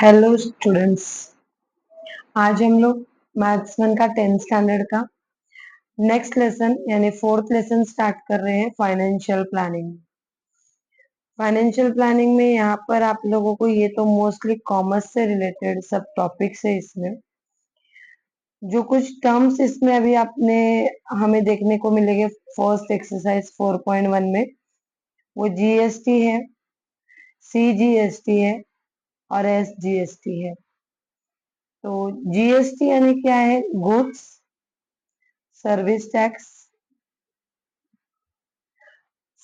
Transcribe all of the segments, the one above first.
Hello students. आज हम लोग मैथ्स वन का 10th स्टैंडर्ड का नेक्स्ट लेसन यानी फोर्थ लेसन स्टार्ट कर रहे हैं फाइनेंशियल प्लानिंग। फाइनेंशियल प्लानिंग में यहाँ पर आप लोगों को ये तो मोस्टली कॉमर्स से रिलेटेड सब टॉपिक्स है। इसमें जो कुछ टर्म्स इसमें अभी आपने हमें देखने को मिलेंगे फर्स्ट एक्सरसाइज 4.1 में, वो जीएसटी है, सीजीएसटी है और एसजीएसटी है। तो जीएसटी यानी क्या है? Goods service tax.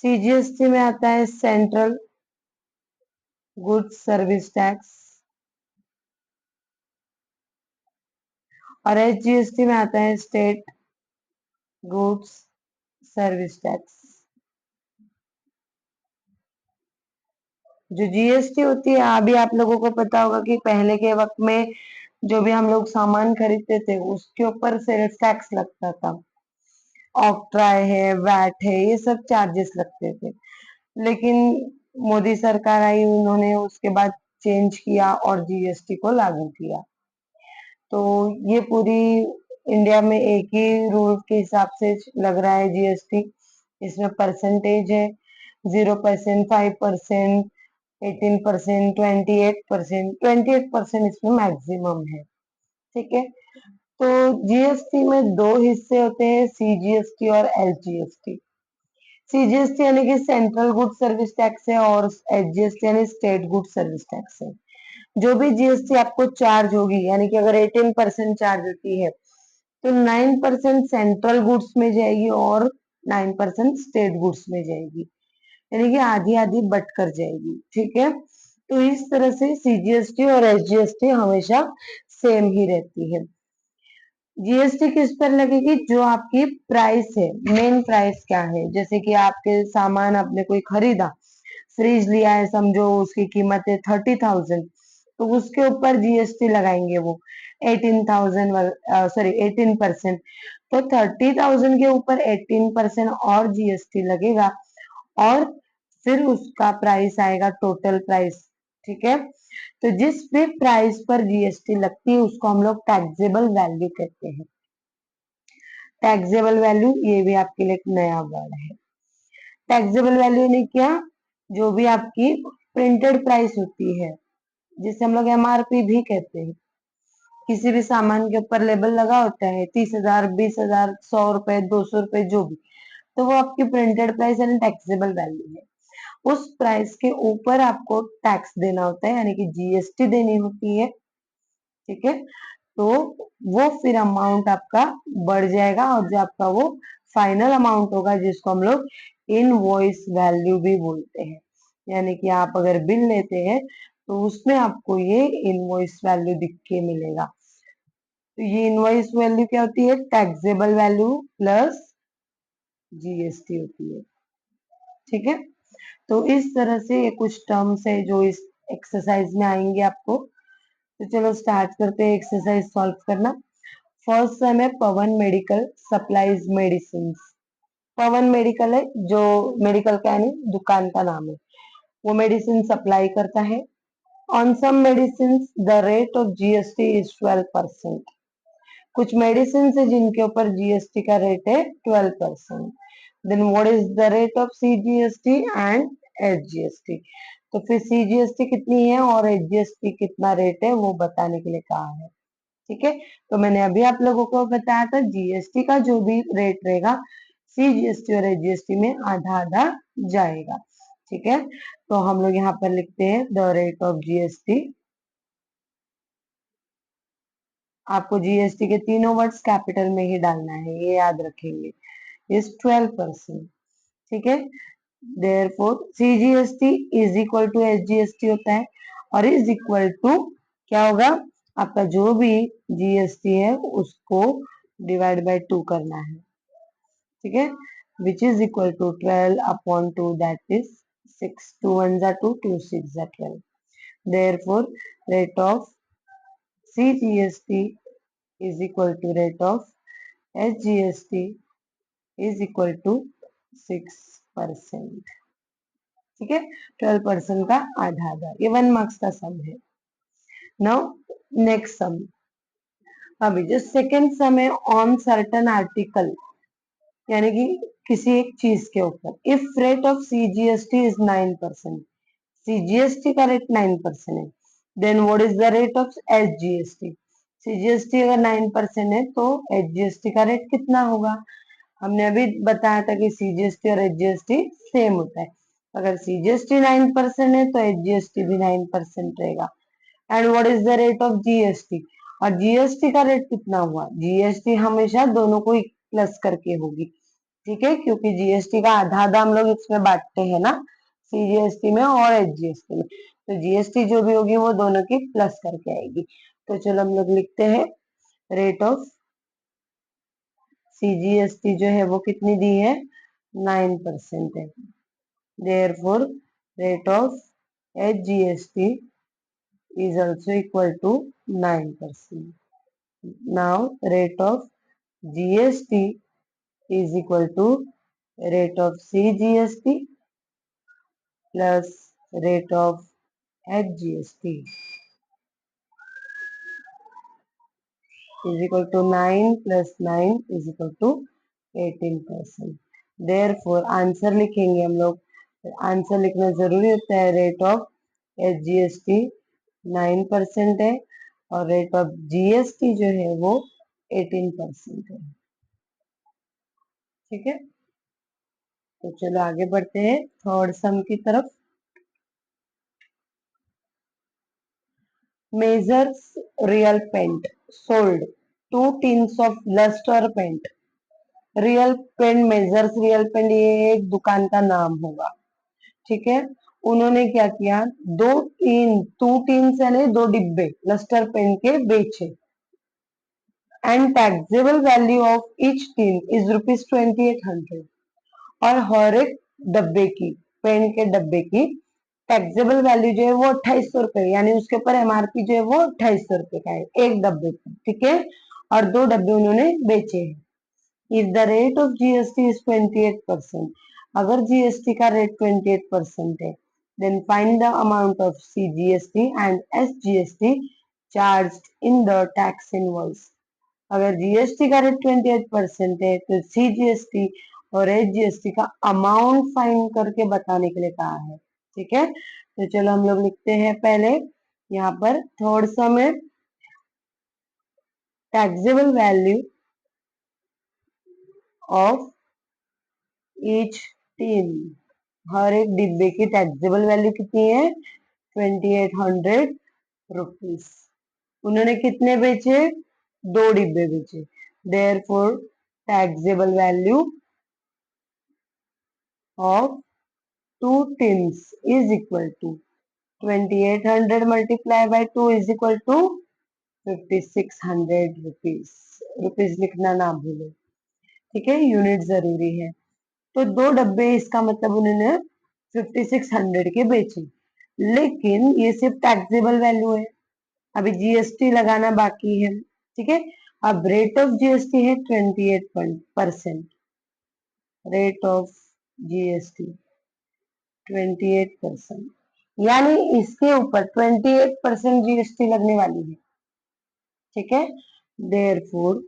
सीजीएसटी में आता है सेंट्रल गुड्स सर्विस टैक्स और एसजीएसटी में आता है स्टेट गुड्स सर्विस टैक्स। जो जीएसटी होती है, अभी आप लोगों को पता होगा कि पहले के वक्त में जो भी हम लोग सामान खरीदते थे उसके ऊपर सेल्स टैक्स लगता था। ऑक्ट्राई है, वैट है, ये सब चार्जेस लगते थे। लेकिन मोदी सरकार आई, उन्होंने उसके बाद चेंज किया और जीएसटी को लागू किया। तो ये पूरी इंडिया में एक ही रूल के हिसाब से लग रहा है जीएसटी। इसमें परसेंटेज है 0%, 5%, 18%, 28%, 28% इसमें मैक्सिमम है। ठीक है। तो जीएसटी में दो हिस्से होते हैं, सीजीएसटी और एसजीएसटी। सीजीएसटी यानी कि सेंट्रल गुड सर्विस टैक्स है और एसजीएसटी यानी स्टेट गुड सर्विस टैक्स है। जो भी जीएसटी आपको चार्ज होगी, यानी कि अगर 18% चार्ज होती है तो 9% सेंट्रल गुड्स में जाएगी और 9% स्टेट गुड्स में जाएगी, यानी कि आधी आधी बट कर जाएगी। ठीक है। तो इस तरह से सीजीएसटी और एसजीएसटी हमेशा सेम ही रहती है। जीएसटी किस पर लगेगी? जो आपकी प्राइस है, मेन प्राइस क्या है। जैसे कि आपके सामान आपने कोई खरीदा, फ्रिज लिया है, समझो उसकी कीमत है 30,000, तो उसके ऊपर जीएसटी लगाएंगे वो 18,000, सॉरी 18%। तो 30,000 के ऊपर 18% और जीएसटी लगेगा और फिर उसका प्राइस आएगा टोटल प्राइस। ठीक है। तो जिस भी प्राइस पर जीएसटी लगती है उसको हम लोग टैक्सेबल वैल्यू कहते हैं। टैक्सेबल वैल्यू ये भी आपके लिए एक नया वर्ड है। टैक्सेबल वैल्यू ने क्या? जो भी आपकी प्रिंटेड प्राइस होती है, जिसे हम लोग एमआरपी भी कहते हैं। किसी भी सामान के ऊपर लेबल लगा होता है 30,000, 20,000, 100 रुपए, 200 रुपए, जो भी, तो वो आपकी प्रिंटेड प्राइस यानी टैक्सेबल वैल्यू है। उस प्राइस के ऊपर आपको टैक्स देना होता है, यानी कि जीएसटी देनी होती है। ठीक है। तो वो फिर अमाउंट आपका बढ़ जाएगा और जो आपका वो फाइनल अमाउंट होगा, जिसको हम लोग इनवॉइस वैल्यू भी बोलते हैं। यानी कि आप अगर बिल लेते हैं तो उसमें आपको ये इनवॉइस वैल्यू दिख के मिलेगा। तो ये इनवॉइस वैल्यू क्या होती है? टैक्सेबल वैल्यू प्लस जीएसटी होती है। ठीक है। तो इस तरह से ये कुछ टर्म्स है जो इस एक्सरसाइज में आएंगे आपको। तो चलो स्टार्ट करते हैं एक्सरसाइज सॉल्व करना। फर्स्ट सम है पवन मेडिकल सप्लाईज मेडिसिन। पवन मेडिकल है, जो मेडिकल का यानी दुकान का नाम है, वो मेडिसिन सप्लाई करता है। On some medicine the rate of GST is 12%। कुछ मेडिसिन है जिनके ऊपर जीएसटी का रेट है 12%। Then what is the rate of CGST and SGST. तो फिर सीजीएसटी कितनी है और एसजीएसटी कितना रेट है वो बताने के लिए कहा है। ठीक है। तो मैंने अभी आप लोगों को बताया था जीएसटी का जो भी रेट रहेगा सीजीएसटी और एसजीएसटी में आधा आधा जाएगा। ठीक है। तो हम लोग यहाँ पर लिखते हैं द रेट ऑफ जीएसटी। आपको जीएसटी के तीनों वर्ड्स कैपिटल में ही डालना है, ये याद रखेंगे। इज 12%। ठीक है। Therefore CGST is equal to SGST होता है और इज इक्वल टू क्या होगा? आपका जो भी जीएसटी है उसको डिवाइड बाय 2 करना है। ठीक है। Which is equal to 12/2, that is 6। 2 1 जा 2, 2 6 जा 12। Therefore rate of CGST is equal to rate of SGST is equal to 6%। ठीक है। 12% का आधा आधा, ये 1 मार्क्स का सम है। नाउ नेक्स्ट सम, अभी जो सेकंड सम है ऑन सर्टन आर्टिकल, यानी कि किसी एक चीज के ऊपर, if rate of CGST is 9%, CGST का रेट 9% है, then what is the rate of SGST, CGST अगर 9% है तो एसजीएसटी का रेट कितना होगा। हमने अभी बताया था कि सीजीएसटी और एसजीएसटी सेम होता है, अगर सीजीएसटी 9% है तो एसजीएसटी भी 9% रहेगा। And what is the rate of GST, और जीएसटी का रेट कितना हुआ, जीएसटी हमेशा दोनों को प्लस करके होगी, ठीक है, क्योंकि जीएसटी का आधा आधा हम लोग इसमें बांटते हैं ना, सीजीएसटी में और एसजीएसटी में, तो जीएसटी जो भी होगी वो दोनों की प्लस करके आएगी। तो चलो हम लोग लिखते हैं, रेट ऑफ सीजीएसटी जो है वो कितनी दी है, 9% है, therefore rate of SGST is also equal to 9%. Now rate of GST is equal to rate of CGST plus rate of HGST is equal to 9 plus 9 is equal to 18%. Therefore answer लिखेंगे हम लोग, answer लिखना जरूरी होता है, rate of HGST 9% है और rate of GST जो है वो 18% है, ठीक है। तो चलो आगे बढ़ते हैं थर्ड सम की तरफ। Messrs Real Paint sold 2 tins of lustre paint, Real Paint, Messrs Real Paint ये एक दुकान का नाम होगा, ठीक है। उन्होंने क्या किया, 2 टिन्स यानी 2 डिब्बे लस्टर पेंट के बेचे, and taxable value of each tin is ₹2800, और हर एक डब्बे की, पेन के डब्बे की टैक्सेबल वैल्यू जो है वो 2800 रुपए, यानी उसके ऊपर एमआरपी जो है वो 2800 रुपए का है एक डब्बे का, ठीक है, और 2 डब्बे उन्होंने बेचे हैं। If the rate of GST is 28%, अगर जीएसटी का रेट 28% है, then find the amount of CGST and SGST charged in the tax invoice, अगर जीएसटी का रेट 28% है तो सीजीएसटी और एचजीएसटी का अमाउंट फाइंड करके बताने के लिए कहा है, ठीक है। तो चलो हम लोग लिखते हैं पहले यहाँ पर थर्ड सम है, taxable value of each tin, हर एक डिब्बे की टैक्सेबल वैल्यू कितनी है, 2800 रुपीज। उन्होंने कितने बेचे, 2 डिब्बे बेचे, therefore taxable value of 2 tins is equal to 2800 multiplied by 2 is equal to 5600 rupees, rupees लिखना ना भूलो, ठीक है, यूनिट जरूरी है। तो 2 डब्बे इसका मतलब उन्होंने 5600 के बेचे, लेकिन ये सिर्फ टैक्सेबल वैल्यू है, अभी जीएसटी लगाना बाकी है, ठीक है। अब रेट ऑफ जीएसटी है 28%, रेट ऑफ जीएसटी 28%, यानी इसके ऊपर 28% जीएसटी लगने वाली है, ठीक है। देयरफॉर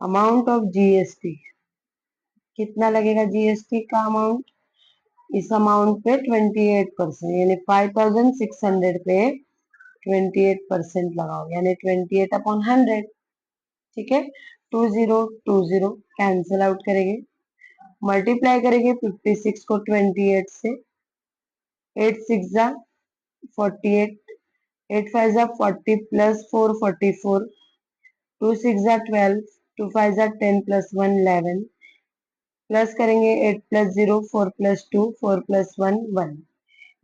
अमाउंट ऑफ जीएसटी, कितना लगेगा जीएसटी का अमाउंट, इस अमाउंट पे 28% यानी 5600 पे 28% लगाओ, यानी 28/100, ठीक है। 2020 कैंसिल आउट करेंगे, मल्टीप्लाई करेंगे 56 को 28 से, 8 6 48, 8 5 40 प्लस 4 44, 2 6 12, 2 5 10 प्लस 1 11, प्लस करेंगे 8 प्लस 0 4 प्लस 2 4 प्लस 1 1,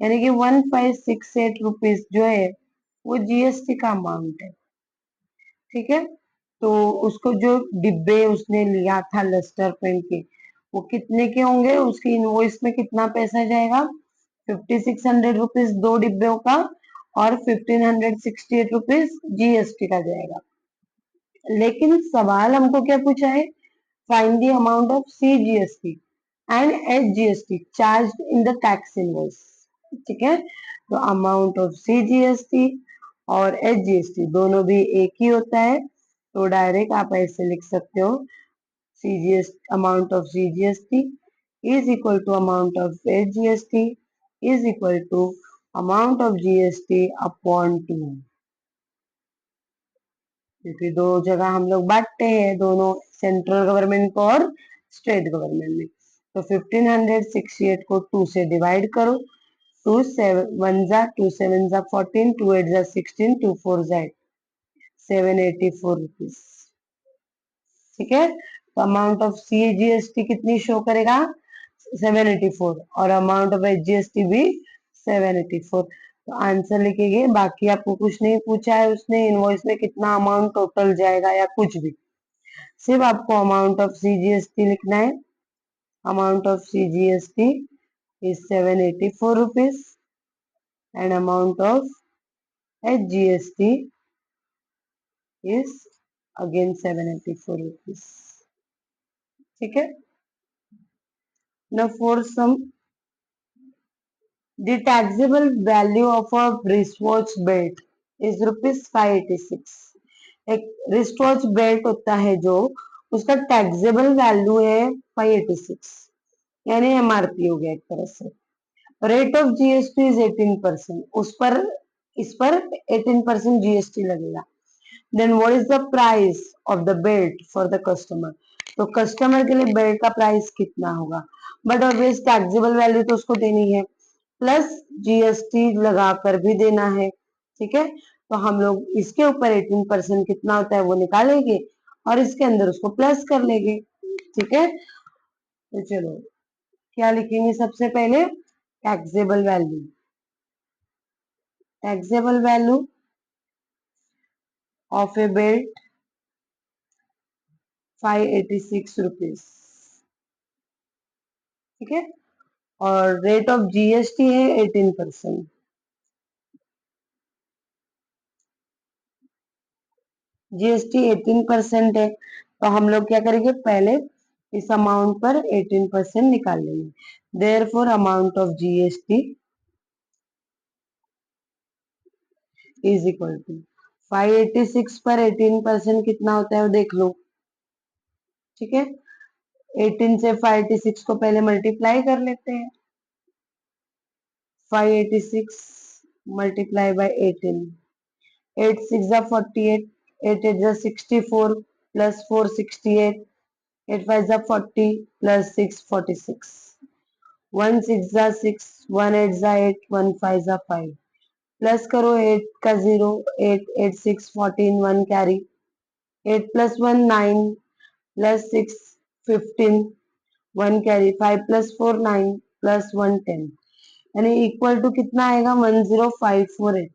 यानी कि 1568 रुपीज जो है वो जीएसटी का अमाउंट है, ठीक है। तो उसको जो डिब्बे उसने लिया था लस्टर पेन के, वो कितने के होंगे, उसकी इनवॉइस में कितना पैसा जाएगा, 5600 रुपीज 2 डिब्बों का, और 1568 रुपीज जीएसटी का जाएगा। लेकिन सवाल हमको क्या पूछा है, find the amount of CGST and HGST charge in the tax invoice, ठीक है। तो अमाउंट ऑफ सीजीएसटी और HGST दोनों भी एक ही होता है, तो डायरेक्ट आप ऐसे लिख सकते हो CGS amount of CGST is equal to amount of HGST is equal to amount of GST upon 2, क्योंकि दो जगह हम लोग बांटते हैं, दोनों सेंट्रल गवर्नमेंट को और स्टेट गवर्नमेंट में। तो 1568 को 2 से डिवाइड करो, 2 7 जा 2 7 जा 14, 2 8 जा 16, 2 4 जा 784 रुपीज। ठीक है, तो अमाउंट ऑफ CGST कितनी शो करेगा 784, और अमाउंट ऑफ HGST भी 784। तो आंसर लिखेंगे, बाकी आपको कुछ नहीं पूछा है उसने इनवॉइस में कितना अमाउंट टोटल जाएगा या कुछ भी, सिर्फ आपको अमाउंट ऑफ CGST लिखना है। Amount of CGST is 784 rupees and amount of HGST is again 784 rupees। ठीक है, now for some, the taxable value of a wristwatch belt is rupees 586। एक रिस्ट वॉच बेल्ट होता है जो, उसका टैक्सेबल वैल्यू है 586, यानी MRP हो गया एक तरह से। रेट ऑफ GST इज 18%, उस पर इस पर 18% GST लगेगा। Then what is the price of the belt for the customer, तो कस्टमर के लिए बेल्ट का प्राइस कितना होगा, बट ऑब्वियस टैक्सेबल वैल्यू तो उसको देनी है, प्लस GST लगाकर भी देना है। ठीक है, तो हम लोग इसके ऊपर 18% कितना होता है वो निकालेंगे और इसके अंदर उसको प्लस कर लेंगे। ठीक है, तो चलो क्या लिखेंगे सबसे पहले, taxable value, taxable value of A belt 586 rupees. ठीक है, और रेट ऑफ GST है 18%। GST 18% है, तो हम लोग क्या करेंगे, पहले इस अमाउंट पर 18% निकाल लेंगे। Therefore amount of GST is equal to 586 पर 18% कितना होता है वो देख लो। ठीक है, 18 से 586 को पहले मल्टीप्लाई कर लेते हैं, 586 मल्टीप्लाई बाय 18, 8 6 जा 48, 8 8 जा 64 प्लस 4 68, 8 5 जा 40 प्लस 6 46, 1 6 जा 6, 1 8 जा 8, 1 5 जा 5, प्लस करो 8 का 0, 8 8 6 14, 1 carry, 8 plus 1 9 plus 6 15, 1 carry, 5 plus 4 9 plus 1 10, यानी इक्वल टू कितना आएगा 10548,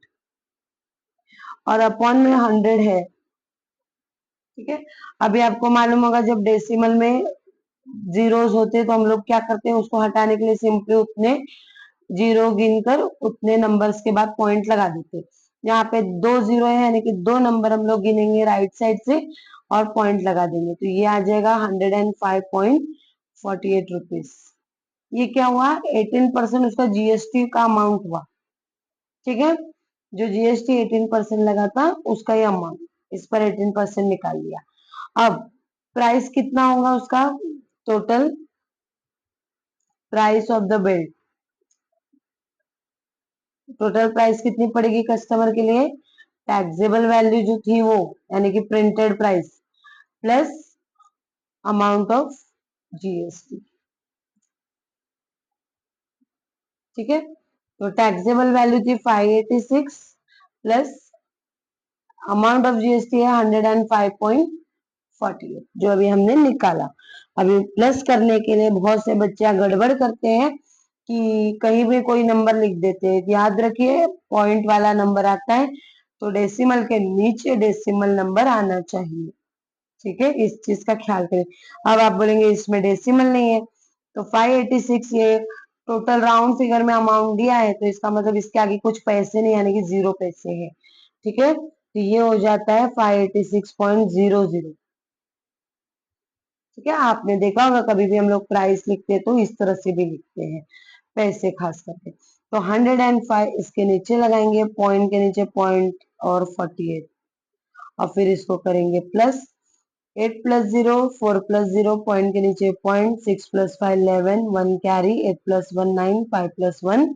और अपॉन में 100 है। ठीक है, अभी आपको मालूम होगा जब डेसिमल में जीरोस होते हैं तो हम लोग क्या करते हैं, उसको हटाने के लिए सिंपली उतने जीरो गिनकर उतने नंबर्स के बाद पॉइंट लगा देते हैं। यहाँ पे 2 जीरो है, यानी कि 2 नंबर हम लोग गिनेंगे राइट साइड से और पॉइंट लगा देंगे, तो ये आ जाएगा 105.48 रुपीज। ये क्या हुआ, 18% उसका GST का अमाउंट हुआ। ठीक है, जो GST 18% लगा था उसका ये अमाउंट, इस पर 18% निकाल लिया। अब प्राइस कितना होगा उसका, total price of the belt, total price कितनी पड़ेगी कस्टमर के लिए, टैक्सेबल वैल्यू जो थी वो, यानी कि printed price plus amount of GST। ठीक है, तो टैक्सेबल वैल्यू थी 586 प्लस अमाउंट ऑफ GST है 105.48, जो अभी हमने निकाला। अभी प्लस करने के लिए बहुत से बच्चे गड़बड़ करते हैं कि कहीं भी कोई नंबर लिख देते हैं, याद रखिए पॉइंट वाला नंबर आता है तो डेसिमल के नीचे डेसिमल नंबर आना चाहिए। ठीक है, इस चीज का ख्याल करें। अब आप बोलेंगे इसमें डेसिमल नहीं है, तो 586 ये टोटल राउंड फिगर में अमाउंट दिया है, तो इसका मतलब इसके आगे कुछ पैसे नहीं, यानी कि 0 पैसे है। ठीक है, तो ये हो जाता है 586.00। ठीक है, आपने देखा होगा कभी भी हम लोग प्राइस लिखते हैं तो इस तरह से भी लिखते हैं, पैसे खास करके। तो 105 इसके नीचे लगाएंगे, पॉइंट के नीचे पॉइंट और 48। और फिर इसको करेंगे प्लस। 8 प्लस 0 4 प्लस 0 पॉइंट के नीचे point, 6 plus 5 11 1 carry, 8 plus 1 9 5 plus 1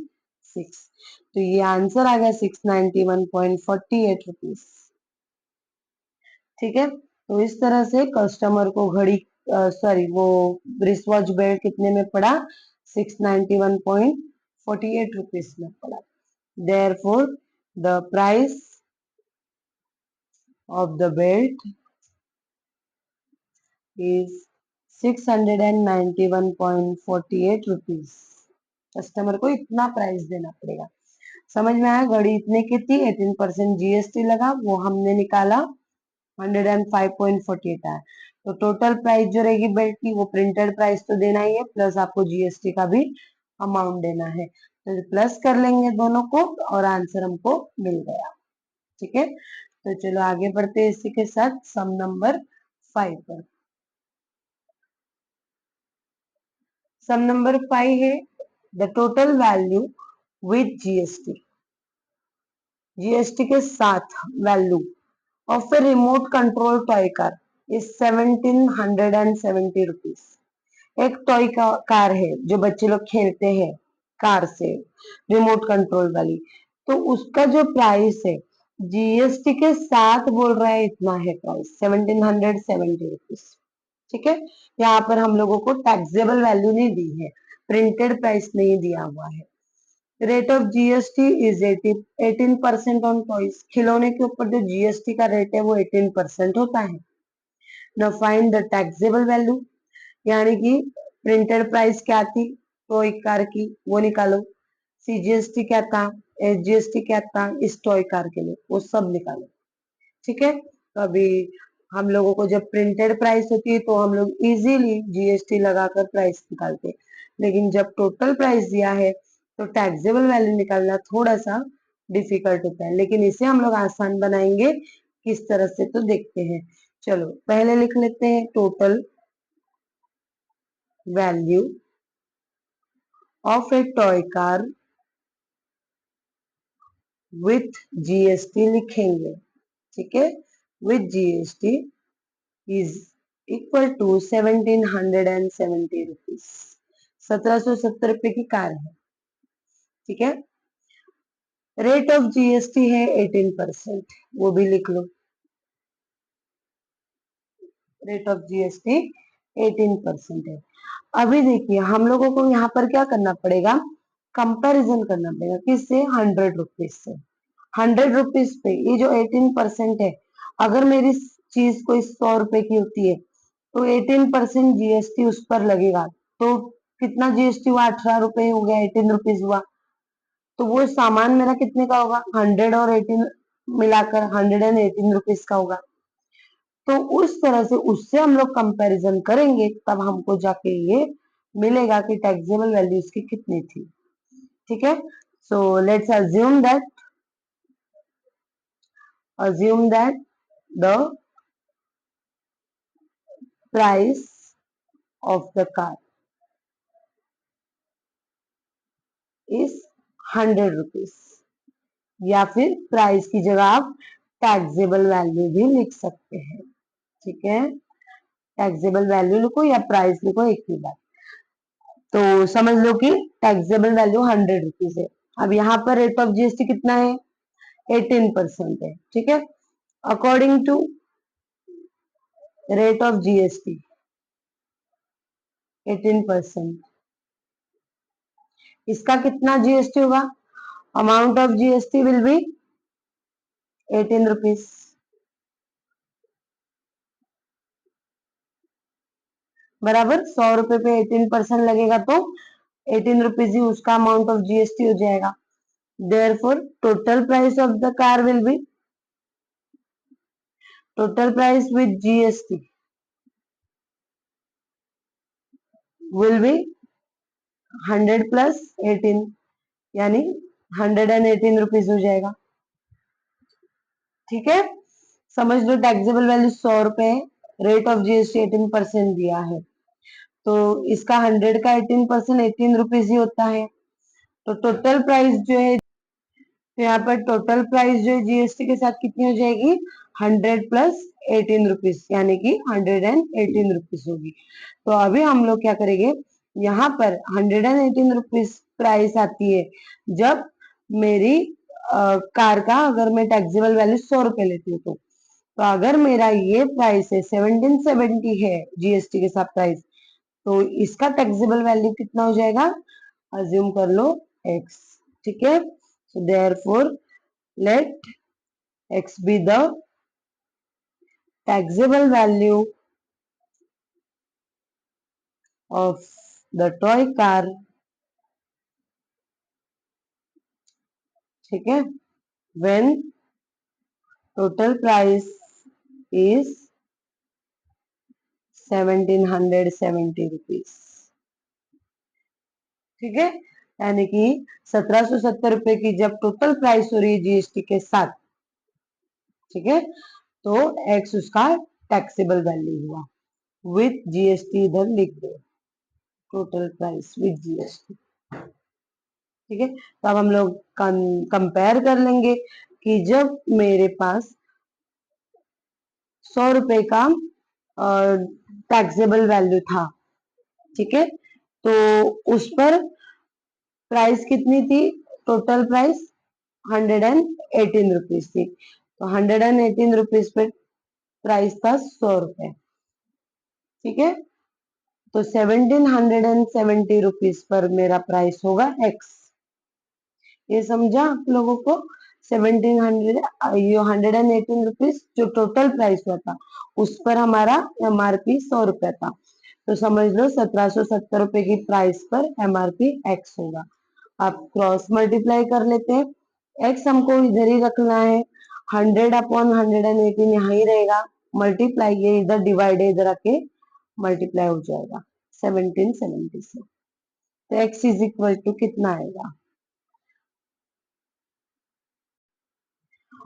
6। तो ये आंसर आ गया 691.48 ठीक है। तो इस तरह से कस्टमर को घड़ी सॉरी वो रिस्ट वॉच बेल्ट कितने में पड़ा, 691.48 में पड़ा। Therefore, the price of the belt is 691.48 customer को इतना प्राइस देना पड़ेगा। समझ में आया? घड़ी इतने की थी, 18% जीएसटी लगा, वो हमने निकाला 105.48 आया। तो टोटल प्राइस जो रहेगी बेल्ट की, वो प्रिंटेड प्राइस तो देना ही है, प्लस आपको जीएसटी का भी अमाउंट देना है। तो प्लस कर लेंगे दोनों को और आंसर हमको मिल गया। ठीक है, तो चलो आगे बढ़ते हैं इसी के साथ सम नंबर 5 पर। सम नंबर 5 है the total value with GST, GST के साथ value of a remote control toy car is 1770 rupees. एक टॉय कार है जो बच्चे लोग खेलते हैं कार से, रिमोट कंट्रोल वाली, तो उसका जो प्राइस है जीएसटी के साथ बोल रहा है इतना है प्राइस 1770 रुपीज। ठीक है, यहाँ पर हम लोगों को टैक्सेबल वैल्यू नहीं दी है, प्रिंटेड प्राइस नहीं दिया हुआ है। Rate of GST is 18% on toys, खिलौने के ऊपर जो जीएसटी का रेट है वो 18% होता है। Now find the taxable value, यानी कि प्रिंटेड प्राइस क्या थी टॉय कार की वो निकालो, सीजीएसटी क्या था, एसजीएसटी क्या था इस टॉय कार के लिए, वो सब निकालो। ठीक है, तो अभी हम लोगों को जब प्रिंटेड प्राइस होती है तो हम लोग इजीली जीएसटी लगाकर प्राइस निकालते हैं, लेकिन जब टोटल प्राइस दिया है तो टैक्सेबल वैल्यू निकालना थोड़ा सा डिफिकल्ट होता है, लेकिन इसे हम लोग आसान बनाएंगे किस तरह से तो देखते हैं। चलो पहले लिख लेते हैं total value of a toy car with GST लिखेंगे। ठीक है, with GST is equal to 1770 rupees, 1770 रुपए की कार है। ठीक है, रेट ऑफ जीएसटी है 18%, वो भी लिख लो, रेट ऑफ जीएसटी 18% है। अभी देखिए हम लोगों को यहाँ पर क्या करना पड़ेगा, कंपैरिजन करना पड़ेगा किससे, 100 रुपीज से। 100 रुपीज पे ये जो 18% है, अगर मेरी चीज कोई 100 रुपए की होती है तो 18% जीएसटी उस पर लगेगा, तो कितना जीएसटी हुआ, 18 रुपए हो गया, 18 रुपीज हुआ। तो वो सामान मेरा कितने का होगा, 100 और 18 मिलाकर 118 रुपीज का होगा। तो उस तरह से उससे हम लोग कंपैरिजन करेंगे तब हमको जाके ये मिलेगा कि टैक्सेबल वैल्यू इसकी कितनी थी। ठीक है, so let's assume that the price of the car is 100 rupees, या फिर प्राइस की जगह आप टैक्सेबल वैल्यू भी लिख सकते हैं। ठीक है, टैक्सेबल वैल्यू लिखो या प्राइस लिखो, एक ही बात। तो समझ लो कि टैक्सेबल वैल्यू 100 रुपीज है। अब यहाँ पर रेट ऑफ जीएसटी कितना है, 18% है। ठीक है, according to rate of GST 18%, इसका कितना जीएसटी होगा, amount of GST will be 18 rupees. बराबर, 100 रुपए पे 18% लगेगा तो 18 रुपीज ही उसका अमाउंट ऑफ जीएसटी हो जाएगा। Therefore total price of the car will be, total price with GST will B 100 plus 18, यानी 118 रुपीज हो जाएगा। ठीक है, समझ लो टैक्सेबल वैल्यू 100 रुपए है, रेट ऑफ जीएसटी 18% दिया है, तो इसका 100 का 18% 18 रुपीज ही होता है। तो टोटल प्राइस जो है तो यहाँ पर टोटल प्राइस जो है जीएसटी के साथ कितनी हो जाएगी, 100 + 18 रुपीज, यानी कि 118 रुपीज होगी। तो अभी हम लोग क्या करेंगे, यहाँ पर 118 रुपीज प्राइस आती है जब मेरी कार का अगर मैं टैक्सेबल वैल्यू 100 रुपए लेती हूँ तो अगर मेरा ये प्राइस है 1770 है जीएसटी के साथ प्राइस, तो इसका टैक्सेबल वैल्यू कितना हो जाएगा, अज्यूम कर लो एक्स। ठीक है, so therefore let x be the taxable value of the toy car। ठीक है, when total price is 1770 rupees। ठीक है, यानी कि 1770 रुपए की जब टोटल प्राइस हो रही है जीएसटी के साथ, ठीक है, तो एक्स उसका टैक्सेबल वैल्यू हुआ। विथ जीएसटी इधर लिख दो, टोटल प्राइस विथ जीएसटी। ठीक है, तो अब हम लोग कंपेयर कर लेंगे कि जब मेरे पास 100 रुपए का टैक्सेबल वैल्यू था, ठीक है, तो उस पर प्राइस कितनी थी, टोटल प्राइस 118 रुपीज थी। तो 118 रुपीज पे प्राइस था 100 रुपए। ठीक है, तो 1770 रुपीज पर मेरा प्राइस होगा एक्स। ये समझा आप लोगों को, 1700 ये 118 रुपीज जो टोटल प्राइस हुआ था उस पर हमारा एमआरपी 100 रुपया था, तो समझ लो 1770 रुपए की प्राइस पर एमआरपी एक्स होगा। आप क्रॉस मल्टीप्लाई कर लेते हैं, एक्स हमको इधर ही रखना है, 100/118 यहाँ ही रहेगा, मल्टीप्लाई ये इधर डिवाइड है, इधर आके मल्टीप्लाई हो जाएगा 1770 से। तो एक्स इज इक्वल टू कितना आएगा,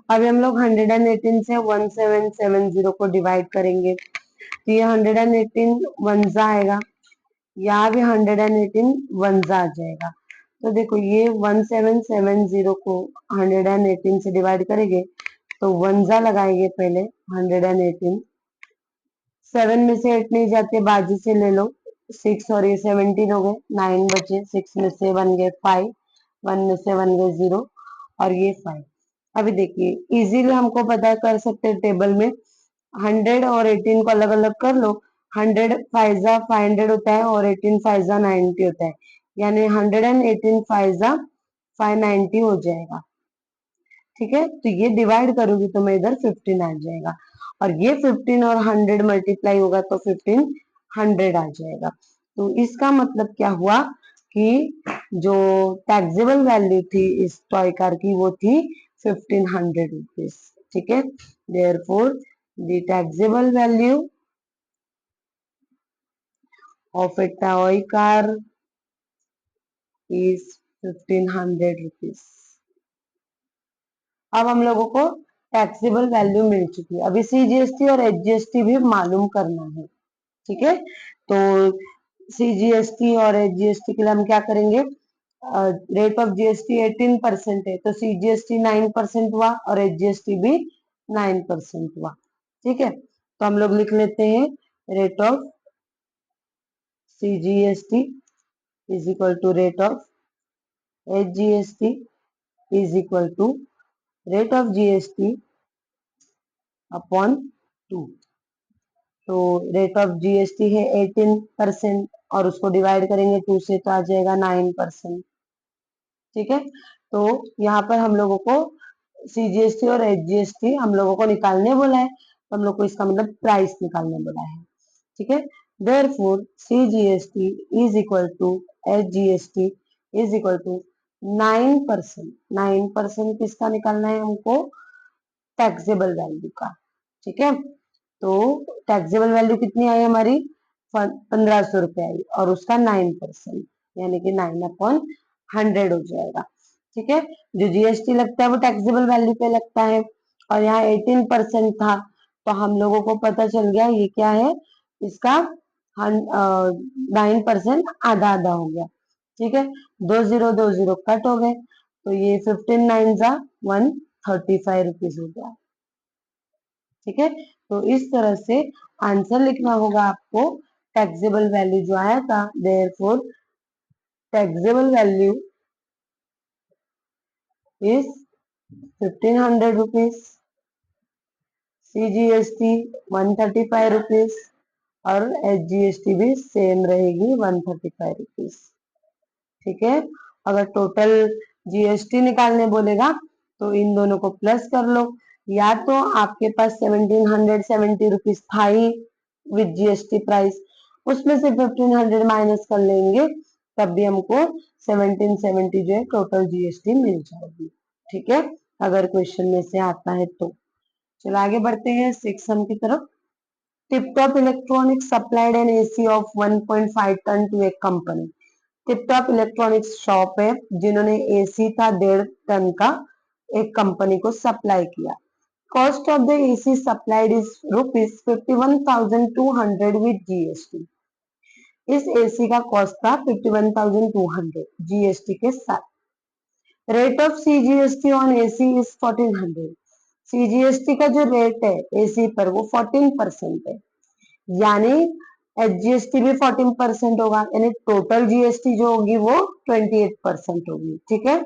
अभी हम लोग 118 से 1770 को डिवाइड करेंगे, तो ये 118 वंजा आएगा, यहाँ भी 118 वंजा आ जाएगा। तो देखो ये 1770 को 118 से डिवाइड करेंगे तो वंजा लगाएंगे पहले 118, 7 में से 8 नहीं जाते, बाजू से ले लो 6 और ये 17 हो गए, 9 बचे, 6 में से 1 गए 5, 1 में से 1 गए 0 और ये 5। अभी देखिए इजीली हमको पता कर सकते हैं टेबल में, 100 और 18 को अलग अलग कर लो, 100 फाइजा 500 होता है और 18 फाइजा 90 होता है, यानी 118 फाइजा 590 हो जाएगा। ठीक है, तो ये डिवाइड करोगी तो मैं इधर 15 आ जाएगा, और ये 15 और 100 मल्टीप्लाई होगा तो 1500 आ जाएगा। तो इसका मतलब क्या हुआ कि जो टैक्सेबल वैल्यू थी इस टॉय कार की वो थी 1500 रुपीज। ठीक है, therefore the taxable value of a toy car is 1500 rupees. अब हम लोगों को टैक्सेबल वैल्यू मिल चुकी है, अभी सीजीएसटी और एचजीएसटी भी मालूम करना है। ठीक है, तो सीजीएसटी और एचजीएसटी के लिए हम क्या करेंगे, रेट ऑफ जीएसटी 18% है तो सीजीएसटी 9% हुआ और एचजीएसटी भी 9% हुआ। ठीक है, तो हम लोग लिख लेते हैं rate of CGST is equal to rate of HGST is equal to rate of GST upon 2। तो रेट ऑफ जीएसटी है 18% और उसको डिवाइड करेंगे 2 से तो आ जाएगा 9%। ठीक है, तो यहाँ पर हम लोगों को सीजीएसटी और एचजीएसटी हम लोगों को निकालने बोला है, तो हम लोग को इसका मतलब प्राइस निकालने बोला है। ठीक है, therefore CGST is equal to SGST is equal to 9%। 9% किसका निकालना है हमको, टैक्सेबल वैल्यू का। ठीक है, तो टैक्सेबल वैल्यू कितनी आई हमारी, 1500 रुपये आई और उसका 9% यानी कि 9/100 हो जाएगा। ठीक है, जो जीएसटी लगता है वो टैक्सेबल वैल्यू पे लगता है और यहाँ 18% था, तो हम लोगों को पता चल गया ये क्या है, इसका 9% आधा आधा हो गया। ठीक है, 2 0 2 0 कट हो गए, तो ये 15 नाइन जा 135 रुपीज हो गया। ठीक है, तो इस तरह से आंसर लिखना होगा आपको। टैक्सेबल वैल्यू जो आया था, therefore taxable value is 1500 rupees, CGST 135 rupees और SGST भी सेम रहेगी 135 रुपीज। ठीक है, अगर टोटल GST निकालने बोलेगा तो इन दोनों को प्लस कर लो। या तो आपके पास 1770 रुपीज था ही विद GST प्राइस, उसमें से 1500 माइनस कर लेंगे, तब भी हमको 1770 जो है टोटल GST मिल जाएगी। ठीक है, अगर क्वेश्चन में से आता है तो। चलो आगे बढ़ते हैं 6 सम की तरफ। Tiptop Electronics supplied an AC of 1.5 ton to a company. Tiptop Electronics shop है जिन्होंने AC था 1.5 टन का एक कंपनी को सप्लाई किया। Cost of the AC supplied is ₹51,200 with GST। इस AC का कॉस्ट था 51,200 GST के साथ। Rate of CGST on AC is 1400। CGST का जो रेट है AC पर वो 14% है, यानी HGST भी 14% होगा, यानी टोटल GST जो होगी वो 28% होगी। ठीक है,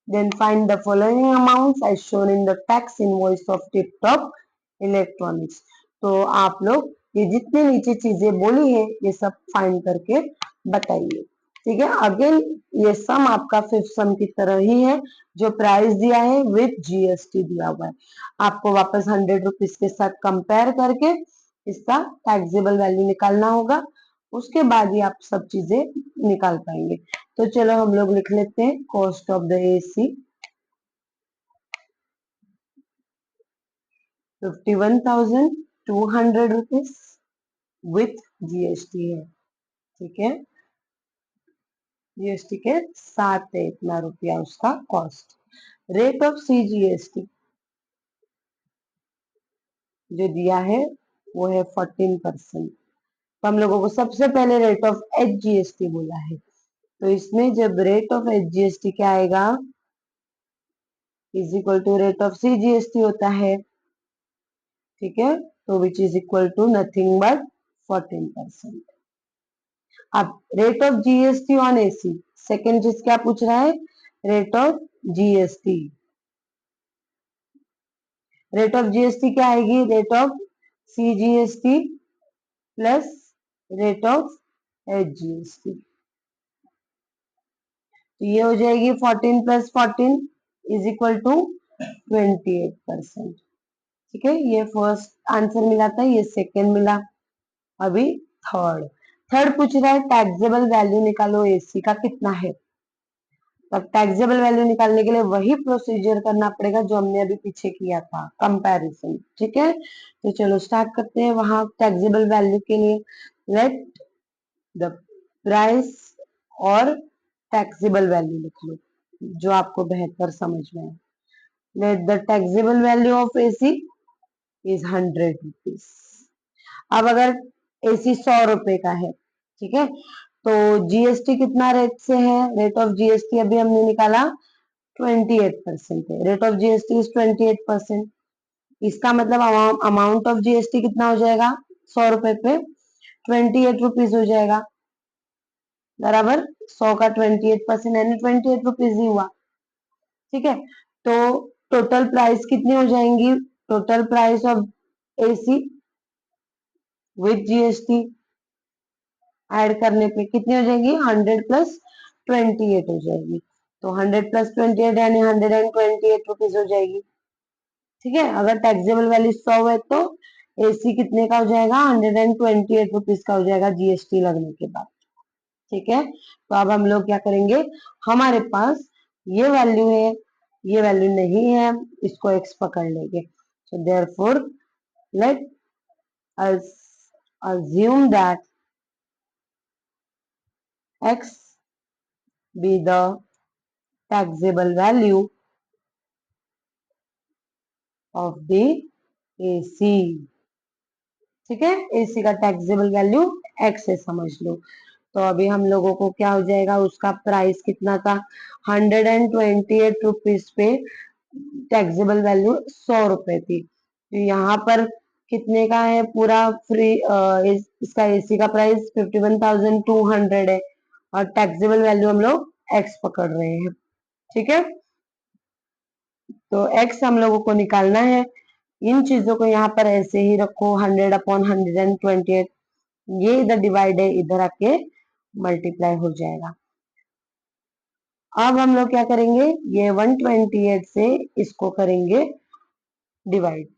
then find the following amounts as shown in the tax invoice of Tiptop Electronics. तो आप लोग ये जितने नीचे चीजें बोली है ये सब फाइंड करके बताइए। ठीक है, अगेन ये सम आपका 5th सम की तरह ही है, जो प्राइस दिया है विथ GST दिया हुआ है। आपको वापस 100 रुपीज के साथ कंपेयर करके इसका टैक्सेबल वैल्यू निकालना होगा, उसके बाद ही आप सब चीजें निकाल पाएंगे। तो चलो हम लोग लिख लेते हैं cost of the AC 51,200 rupees with GST है। ठीक है, GST के साथ है इतना रुपया उसका कॉस्ट। रेट ऑफ CGST जो दिया है वो है 14%। तो हम लोगों को सबसे पहले रेट ऑफ HGST बोला है, तो इसमें जब रेट ऑफ HGST क्या आएगा is equal to rate of CGST होता है। ठीक है, तो which is equal to nothing but 14%। अब rate of GST on AC, second चीज क्या पूछ रहा है, rate of GST। Rate of GST क्या आएगी, rate of CGST plus rate of HGST। तो ये हो जाएगी 14 प्लस 14 इज इक्वल टू 28%। ठीक है, ये फर्स्ट आंसर मिला था, ये सेकेंड मिला। अभी थर्ड थर्ड पूछ रहा है टैक्सेबल वैल्यू निकालो AC का कितना है। तब टैक्सेबल वैल्यू निकालने के लिए वही प्रोसीजर करना पड़ेगा जो हमने अभी पीछे किया था, कंपैरिजन। ठीक है, तो चलो स्टार्ट करते हैं वहां टैक्सेबल वैल्यू के लिए। लेट द प्राइस और टैक्सेबल वैल्यू लिख लो जो आपको बेहतर समझ में आए। Let the taxable value of AC is 100 rupees. अब अगर AC 100 रुपए का है, ठीक है, तो GST कितना रेट से है, रेट ऑफ GST अभी हमने निकाला 28% है। Rate of GST is 28%। इसका मतलब अमाउंट ऑफ GST कितना हो जाएगा, 100 रुपए पे 28 रुपीज हो जाएगा, बराबर 100 का 28% यानी 28 रुपीज ही हुआ। ठीक है, तो टोटल प्राइस कितनी हो जाएंगी, total price of AC with GST add करने पे कितनी हो जाएगी, 100 प्लस 28 हो जाएगी। तो 100 प्लस 28 यानी 128 रुपीज हो जाएगी। ठीक है, अगर टैक्सेबल वैल्यू 100 है तो AC कितने का हो जाएगा, 128 रुपीज का हो जाएगा GST लगने के बाद। ठीक है, तो अब हम लोग क्या करेंगे, हमारे पास ये वैल्यू है, ये वैल्यू नहीं है, इसको x पकड़ लेंगे। सो therefore let us assume that x be the taxable value of the AC। ठीक है, AC का टैक्सेबल वैल्यू x है समझ लो। तो अभी हम लोगों को क्या हो जाएगा, उसका प्राइस कितना था, 128 पे टैक्सेबल वैल्यू 100 रुपए थी। तो यहाँ पर कितने का है पूरा फ्री, इसका एसी का प्राइस 51,200 है, और टैक्सेबल वैल्यू हम लोग एक्स पकड़ रहे हैं। ठीक है, तो एक्स हम लोगों को निकालना है। इन चीजों को यहाँ पर ऐसे ही रखो, 100/128, ये इधर डिवाइड है, इधर आके मल्टीप्लाई हो जाएगा। अब हम लोग क्या करेंगे, ये 128 से इसको करेंगे डिवाइड।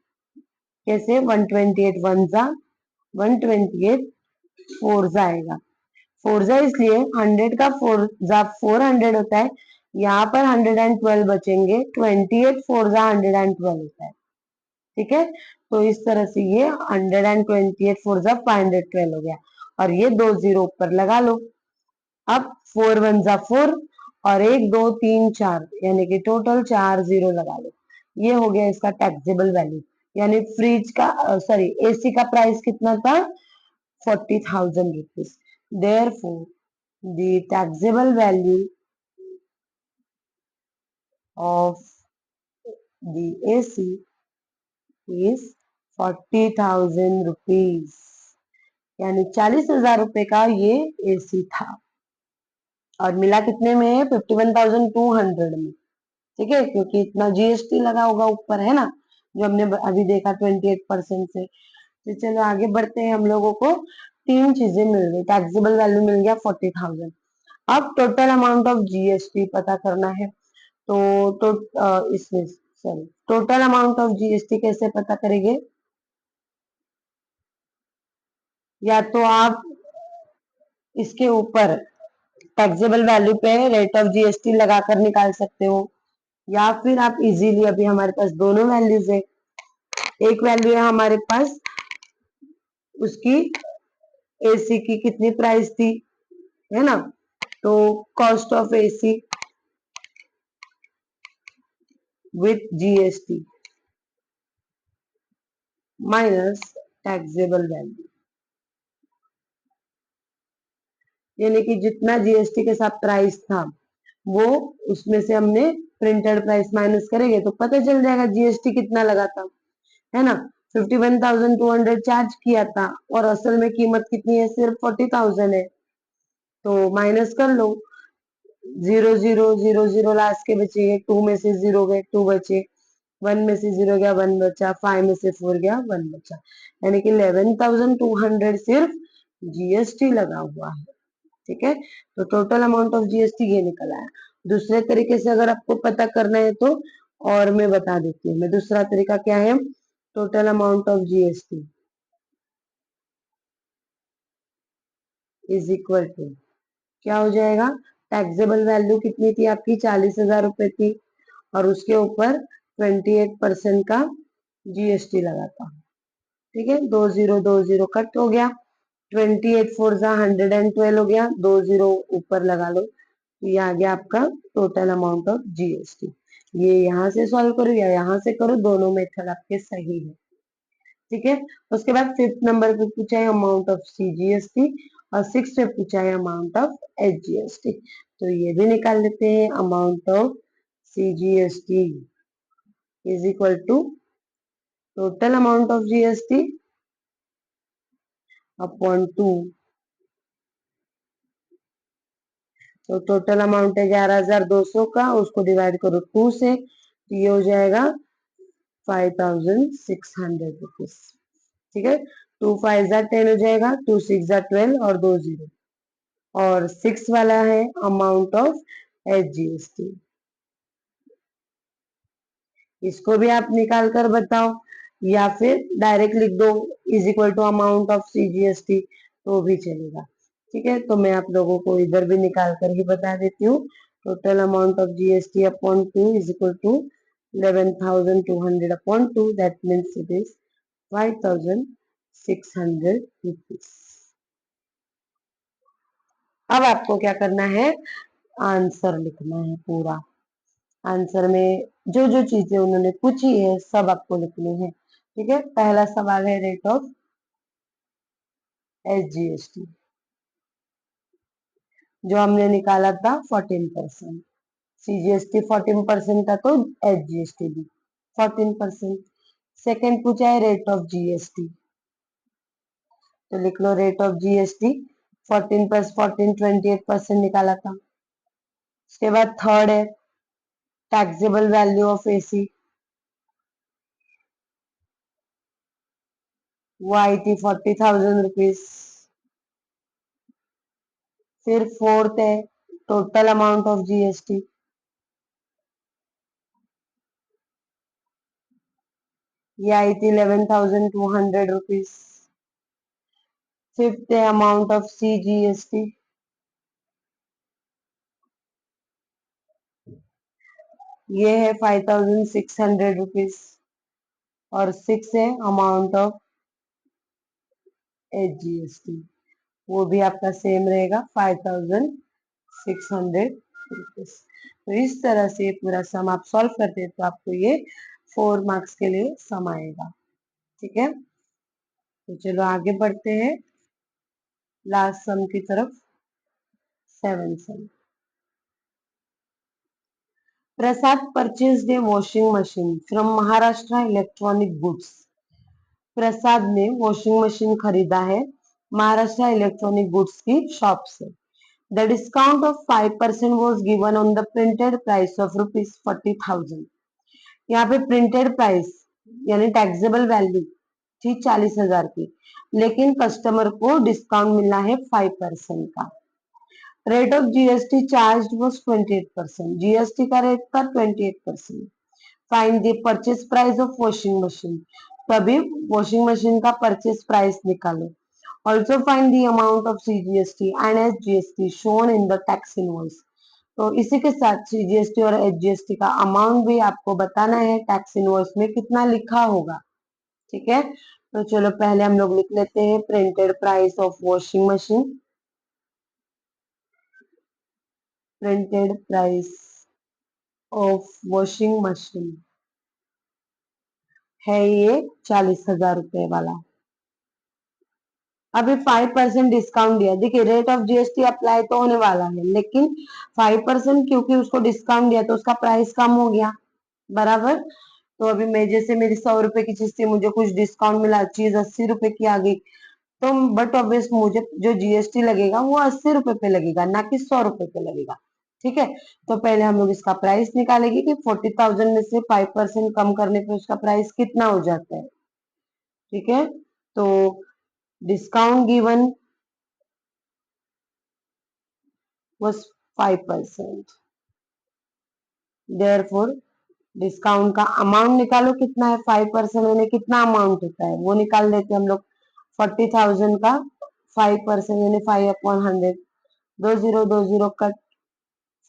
कैसे, 128 वन जा 128, फोर जा आएगा, फोर जा इसलिए 100 का फोर जा 400 होता है, यहाँ पर 112 बचेंगे, 28 फोर जा 112 होता है। ठीक है, तो इस तरह से ये 128 फोर जा 512 हो गया, और ये 2 जीरो ऊपर लगा लो। अब 4 वन जा 4, और 1 2 3 4, यानी कि टोटल 4 जीरो लगा लो। ये हो गया इसका टैक्सेबल वैल्यू, यानी फ्रिज का, सॉरी, एसी का प्राइस कितना था, 40,000 rupees. Therefore the taxable value of the AC is 40,000 rupees, यानी 40,000 रुपए का ये एसी था, और मिला कितने में है, 51,200 में। ठीक है, क्योंकि इतना जीएसटी लगा होगा ऊपर, है ना, जो हमने अभी देखा 28% से। तो चलो आगे बढ़ते हैं, हम लोगों को तीन चीजें मिल गई, टैक्सेबल वैल्यू मिल गया 40,000। अब टोटल अमाउंट ऑफ जीएसटी पता करना है, इसमें sorry, total amount of GST कैसे पता करेंगे, या तो आप इसके ऊपर टैक्सेबल वैल्यू पे रेट ऑफ जीएसटी लगाकर निकाल सकते हो, या फिर आप इजीली, अभी हमारे पास दोनों वैल्यूज है, एक वैल्यू है हमारे पास उसकी, एसी की कितनी प्राइस थी, है ना, तो cost of AC with GST minus taxable value, यानी कि जितना जीएसटी के साथ प्राइस था वो, उसमें से हमने प्रिंटेड प्राइस माइनस करेंगे तो पता चल जाएगा जीएसटी कितना लगा था, है ना। 51,200 चार्ज किया था, और असल में कीमत कितनी है, सिर्फ 40,000 है, तो माइनस कर लो। 0 0 0 0 लास्ट के बचे, 2 में से 0 गए, 2 बचे, 1 में से 0 गया, 1 बचा, 5 में से 4 गया, 1 बचा, यानी कि 11,200 सिर्फ जीएसटी लगा हुआ है। ठीक है, तो टोटल अमाउंट ऑफ जीएसटी ये निकल आया। दूसरे तरीके से अगर आपको पता करना है तो, और मैं बता देती हूँ, मैं दूसरा तरीका क्या है, total amount of GST is equal to, क्या हो जाएगा, टैक्सेबल वैल्यू कितनी थी आपकी, 40,000 रुपए थी, और उसके ऊपर 28% का जीएसटी लगा था। ठीक है, 2 0 2 0 कट हो गया, 28 फोर जा 112 हो गया, 2 जीरो ऊपर लगा लो, तो ये आ गया आपका टोटल अमाउंट ऑफ जीएसटी। ये यहाँ से सॉल्व करो या यहाँ से करो, दोनों मेथड आपके सही है। ठीक है, उसके बाद फिफ्थ नंबर पे पूछा है अमाउंट ऑफ सीजीएसटी, और सिक्स पे पूछा है अमाउंट ऑफ एचजीएसटी। तो ये भी निकाल लेते हैं, amount of CGST is equal to total amount of GST upon 2, तो टोटल अमाउंट है 11,200 का, उसको डिवाइड करो 2 से, तो ये हो जाएगा 5,600 रुपीज। ठीक है, 2 5 जा 10 हो जाएगा, 2 6 जा 12, और 2 जीरो, और 6 वाला है अमाउंट ऑफ एचजीएसटी, इसको भी आप निकाल कर बताओ, या फिर डायरेक्ट लिख दो is equal to amount of CGST, तो भी चलेगा। ठीक है, तो मैं आप लोगों को इधर भी निकाल कर ही बता देती हूँ, total amount of GST upon 2 is equal to 11,200 upon 2, that means it is 5,600 rupees. अब आपको क्या करना है, आंसर लिखना है पूरा। आंसर में जो जो चीजें उन्होंने पूछी है सब आपको लिखनी है। ठीक है, पहला सवाल है रेट ऑफ एसजीएसटी। जो हमने निकाला था 14%। सीजीएसटी 14% था तो एचजीएसटी भी 14%। सेकंड पूछा है रेट ऑफ जीएसटी, तो लिख लो रेट ऑफ जीएसटी 14 प्लस 14 28% निकाला था। उसके बाद थर्ड है टैक्सेबल वैल्यू ऑफ एसी, वो आई थी 40,000 रुपीज। फिर फोर्थ है टोटल अमाउंट ऑफ जीएसटी, ये आई थी 11,200 रुपीज। फिफ्थ है अमाउंट ऑफ सीजीएसटी, ये है 5,600 रुपीज। और सिक्स है अमाउंट ऑफ एचजीएसटी, वो भी आपका सेम रहेगा 5,600 रुपीज। तो इस तरह से ये पूरा सम आप सॉल्व करते हैं तो आपको ये 4 मार्क्स के लिए सम आएगा। ठीक है, तो चलो आगे बढ़ते हैं लास्ट सम की तरफ। 7 sum. Prasad purchased a washing machine from Maharashtra electronic goods. Prasad ने वॉशिंग मशीन खरीदा है महाराष्ट्र इलेक्ट्रॉनिक गुड्स की शॉप से। The discount of 5% was given on the printed price of ₹40,000। यहाँ पे प्रिंटेड प्राइस यानी टैक्सेबल वैल्यू थी 40,000 की, लेकिन कस्टमर को डिस्काउंट मिला है 5% का। Rate of GST charge was 28%, GST का रेट था 28%। Find the purchase price of washing machine, तभी वॉशिंग मशीन का परचेज प्राइस निकालो। Also find the amount of CGST and SGST shown in the tax invoice. तो इसी के साथ CGST और एचजीएसटी का अमाउंट भी आपको बताना है टैक्स इनवॉइस में कितना लिखा होगा। ठीक है, तो चलो पहले हम लोग लिख लेते हैं printed price of washing machine. Printed price of washing machine है ये 40,000 रुपए वाला। अभी 5% डिस्काउंट दिया, देखिए रेट ऑफ जीएसटी अप्लाई तो होने वाला है, लेकिन 5% क्योंकि उसको डिस्काउंट दिया तो उसका प्राइस कम हो गया, बराबर। तो अभी मैं जैसे मेरी 100 रुपए की चीज थी, मुझे कुछ डिस्काउंट मिला, चीज 80 रुपए की आ गई, तो बट ऑब्वियस मुझे जो जीएसटी लगेगा वो 80 रुपए पे लगेगा, ना कि 100 रुपए पे लगेगा। ठीक है, तो पहले हम लोग इसका प्राइस निकालेंगे कि 40,000 में से 5% कम करने पे उसका प्राइस कितना हो जाता है। ठीक है, तो discount given was 5%। Therefore discount का अमाउंट निकालो कितना है, 5% यानी कितना अमाउंट होता है वो निकाल देते हम लोग। 40,000 का 5% यानी 5/100, 20 कट,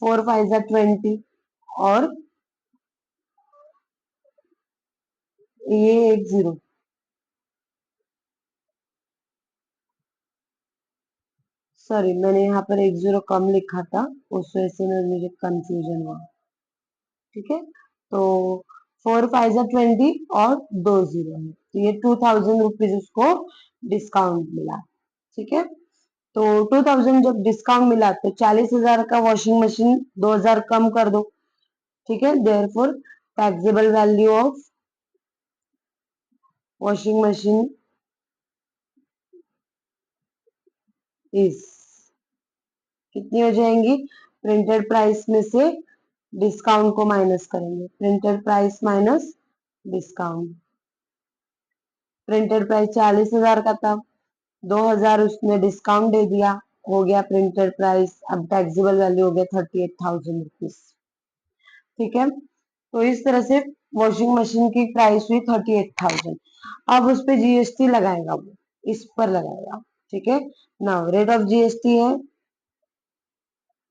4 5 20, और ये एक जीरो, सॉरी मैंने यहाँ पर एक जीरो कम लिखा था, उस वजह से मुझे कंफ्यूजन हुआ। ठीक है, तो 4 5 20 और 2 जीरो है, तो ये 2,000 रुपीज उसको डिस्काउंट मिला। ठीक है, तो 2,000 जब डिस्काउंट मिला तो 40,000 का वॉशिंग मशीन 2,000 कम कर दो। ठीक है, therefore taxable value of washing machine is कितनी हो जाएंगी, प्रिंटेड प्राइस में से डिस्काउंट को माइनस करेंगे, printed price minus discount. Printed price 40,000 का था, 2,000 उसने डिस्काउंट दे दिया, हो गया प्रिंटेड प्राइस, अब टैक्सेबल वैल्यू हो गया 38,000 रुपीज। ठीक है, तो इस तरह से वॉशिंग मशीन की प्राइस हुई 38,000। अब उस पे जीएसटी लगाएगा वो, इस पर लगाएगा। ठीक है, नाउ रेट ऑफ जीएसटी है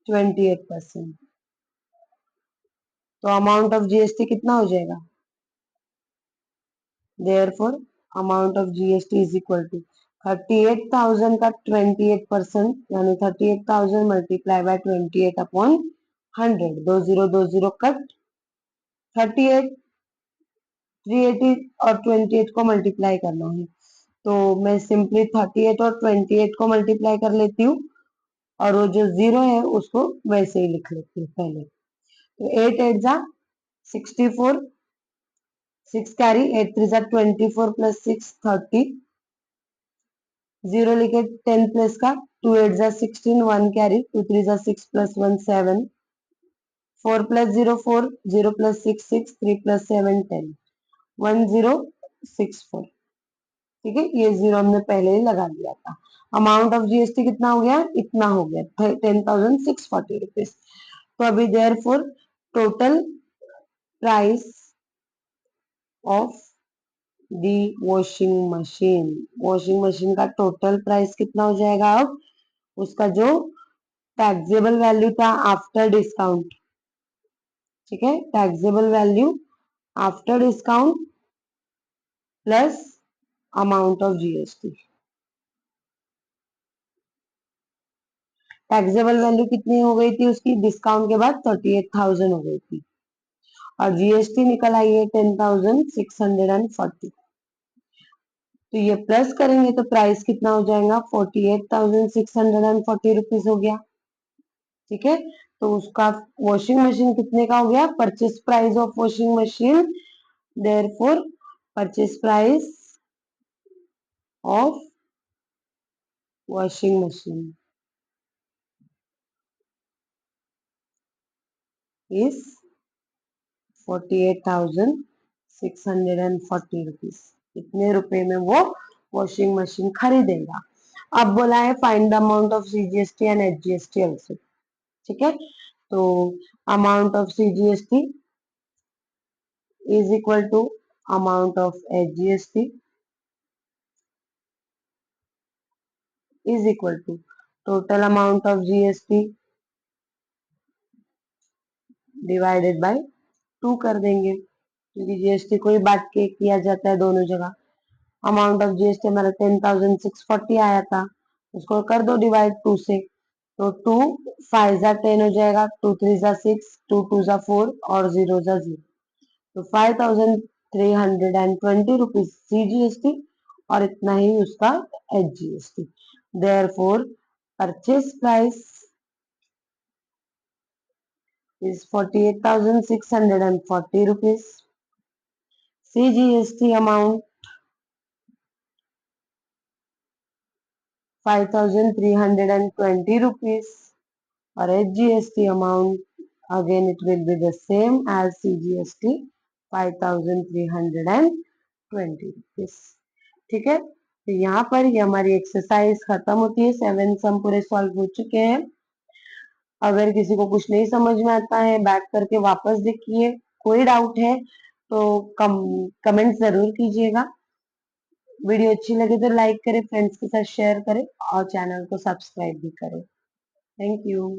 28%, तो अमाउंट ऑफ जीएसटी कितना हो जाएगा, therefore amount of GST is equal to 38,000 का 28% यानी 38,000 मल्टीप्लाई बाय 28/100, 20 कट, 38 380 और 28 को मल्टीप्लाई करना है, तो मैं सिंपली 38 और 28 को मल्टीप्लाई कर लेती हूँ, और वो जो जीरो है उसको वैसे ही लिख लेती हूँ पहले। तो 8 8 जा 64, 6 कैरी, 8 3 जा 24 प्लस 6 30, जीरो लिखे 10 प्लस का, 2 8 जा 16, 1 कैरी, 2 3 जा 6 प्लस 1 7, 4 प्लस 0 4, 0 प्लस 6 6, 3 प्लस 7 10, 1064। ठीक है, ये जीरो हमने पहले ही लगा दिया था। अमाउंट ऑफ जीएसटी कितना हो गया, इतना हो गया 10,640 रुपीज। तो अभी therefore total price of the washing machine का टोटल प्राइस कितना हो जाएगा अब, उसका जो टैक्सेबल वैल्यू था आफ्टर डिस्काउंट, ठीक है, taxable value after discount plus amount of GST. Taxable value कितनी हो गई थी उसकी डिस्काउंट के बाद, 38,000 हो गई थी, और जीएसटी निकल आई है 10,640। तो ये प्लस करेंगे तो प्राइस कितना हो जाएगा, 48,640 रुपीज हो गया। ठीक है, तो उसका वॉशिंग मशीन कितने का हो गया, purchase price of washing machine, therefore purchase price of washing machine is 48,640 rupees. इतने रुपए में वो वॉशिंग मशीन खरीदेगा। अब बोला है find the amount of CGST and HGST also. ठीक है, तो amount of CGST is equal to amount of HGST is equal to total amount of GST divided by 2 कर देंगे, क्योंकि जीएसटी को ही बांट के किया जाता है दोनों जगह। अमाउंट ऑफ जीएसटी हमारा 10,640 आया था, उसको कर दो डिवाइड 2 से, तो 2 5 जा 10 हो जाएगा, 2 3 जा 6, 2 2 जा 4 और 0 जा 0, तो 5,320 रुपीज सीजीएसटी और इतना ही उसका HGST. Therefore purchase price is 48,640 rupees. CGST amount 5,320 rupees, or HGST amount again it will be the same as CGST 5,320 rupees. ठीक है, तो यहाँ पर ये हमारी एक्सरसाइज खत्म होती है। 7 सम पूरे सॉल्व हो चुके हैं। अगर किसी को कुछ नहीं समझ में आता है बैक करके वापस देखिए, कोई डाउट है तो कमेंट जरूर कीजिएगा। वीडियो अच्छी लगे तो लाइक करें, फ्रेंड्स के साथ शेयर करें और चैनल को सब्सक्राइब भी करें। Thank you.